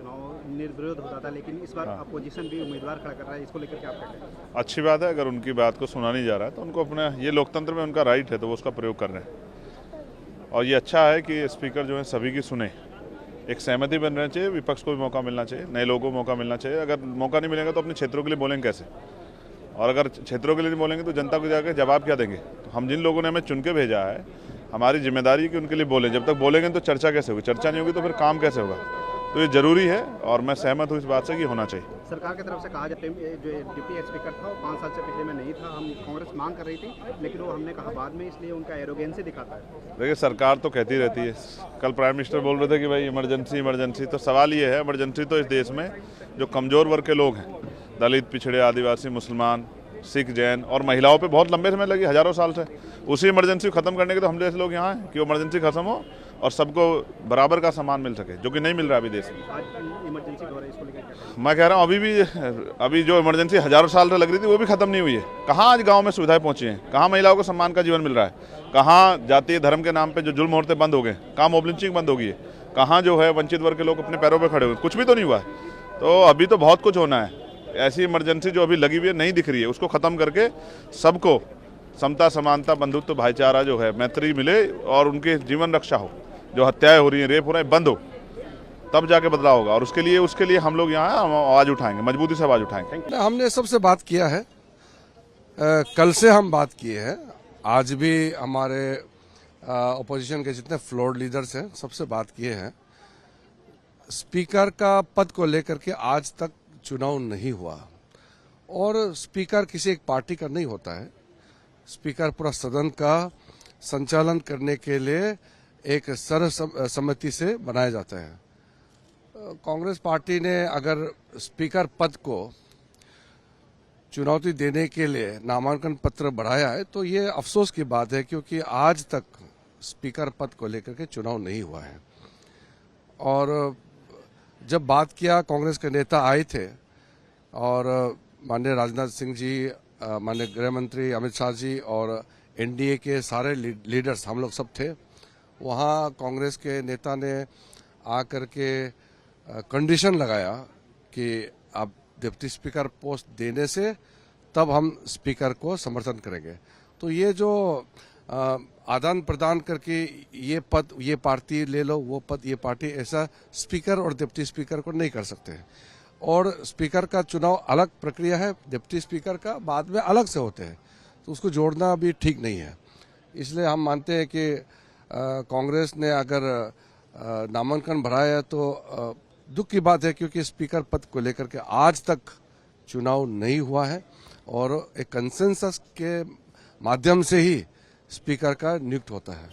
चुनाव निर्विरोध होता था, लेकिन इस बार अपोजिशन भी उम्मीदवार खड़ा कर रहा है, इसको लेकर के आप क्या कहते हैं? अच्छी बात है, अगर उनकी बात को सुना नहीं जा रहा है तो उनको अपने, ये लोकतंत्र में उनका राइट है तो वो उसका प्रयोग कर रहे हैं। और ये अच्छा है कि स्पीकर जो है सभी की सुने, एक सहमति बनना चाहिए, विपक्ष को भी मौका मिलना चाहिए, नए लोगों को मौका मिलना चाहिए। अगर मौका नहीं मिलेगा तो अपने क्षेत्रों के लिए बोलेंगे कैसे, और अगर क्षेत्रों के लिए नहीं बोलेंगे तो जनता को जाकर जवाब क्या देंगे। तो हम जिन लोगों ने हमें चुन के भेजा है, हमारी जिम्मेदारी है कि उनके लिए बोलें। जब तक बोलेंगे तो चर्चा कैसे होगी, चर्चा नहीं होगी तो फिर काम कैसे होगा। तो ये जरूरी है और मैं सहमत हूँ इस बात से कि होना चाहिए। सरकार की तरफ से कहा जाता है जो डिप्टी स्पीकर था वो 5 साल से पिछले में नहीं था, हम कांग्रेस मांग कर रही थी, लेकिन वो हमने कहा बाद में, इसलिए उनका एरोगेंसी दिखाता है। देखिए, सरकार तो कहती रहती है। कल प्राइम मिनिस्टर बोल रहे थे कि भाई इमरजेंसी इमरजेंसी, तो सवाल ये है, इमरजेंसी तो इस देश में जो कमज़ोर वर्ग के लोग हैं, दलित, पिछड़े, आदिवासी, मुसलमान, सिख, जैन और महिलाओं पे बहुत लंबे समय लगी, हज़ारों साल से। उसी इमरजेंसी को ख़त्म करने के तो हम जैसे लोग यहाँ हैं कि वो इमरजेंसी खत्म हो और सबको बराबर का सम्मान मिल सके, जो कि नहीं मिल रहा अभी देश में। आज इमरजेंसी हो रही है, इसको लेकर क्या? मैं कह रहा हूँ अभी जो इमरजेंसी हज़ारों साल से लग रही थी वो भी ख़त्म नहीं हुई है। कहाँ आज गाँव में सुविधाएं पहुँची हैं, कहाँ महिलाओं को सम्मान का जीवन मिल रहा है, कहाँ जातीय धर्म के नाम पर जो जुल्म औरतें बंद हो गए, कहाँ मॉब लिंचिंग बंद हो गई है, कहाँ जो है वंचित वर्ग के लोग अपने पैरों पर खड़े हुए, कुछ भी तो नहीं हुआ है। तो अभी तो बहुत कुछ होना है। ऐसी इमरजेंसी जो अभी लगी हुई है, नहीं दिख रही है, उसको ख़त्म करके सबको समता, समानता, बंधुत्व, भाईचारा जो है, मैत्री मिले और उनके जीवन रक्षा हो। जो हत्याएं हो रही हैं, रेप हो रहा है, बंद हो, तब जाके बदलाव होगा। और उसके लिए हम लोग यहाँ आवाज़ उठाएंगे, मजबूती से आवाज़ उठाएंगे। हमने सबसे बात किया है, कल से हम बात किए हैं, आज भी हमारे अपोजिशन के जितने फ्लोर लीडर्स हैं सबसे बात किए हैं। स्पीकर का पद को लेकर के आज तक चुनाव नहीं हुआ और स्पीकर किसी एक पार्टी का नहीं होता है। स्पीकर पूरा सदन का संचालन करने के लिए एक सर्वसम्मति से बनाया जाता है। कांग्रेस पार्टी ने अगर स्पीकर पद को चुनौती देने के लिए नामांकन पत्र बढ़ाया है तो ये अफसोस की बात है, क्योंकि आज तक स्पीकर पद को लेकर के चुनाव नहीं हुआ है। और जब बात किया, कांग्रेस के नेता आए थे और माननीय राजनाथ सिंह जी, माननीय गृह मंत्री अमित शाह जी और एनडीए के सारे लीडर्स, हम लोग सब थे वहाँ। कांग्रेस के नेता ने आकर के कंडीशन लगाया कि आप डिप्टी स्पीकर पोस्ट देने से तब हम स्पीकर को समर्थन करेंगे। तो ये जो आदान प्रदान करके ये पद ये पार्टी ले लो, वो पद ये पार्टी, ऐसा स्पीकर और डिप्टी स्पीकर को नहीं कर सकते। और स्पीकर का चुनाव अलग प्रक्रिया है, डिप्टी स्पीकर का बाद में अलग से होते हैं, तो उसको जोड़ना भी ठीक नहीं है। इसलिए हम मानते हैं कि कांग्रेस ने अगर नामांकन बढ़ाया तो दुख की बात है, क्योंकि स्पीकर पद को लेकर के आज तक चुनाव नहीं हुआ है और एक कंसेंसस के माध्यम से ही स्पीकर का नियुक्त होता है।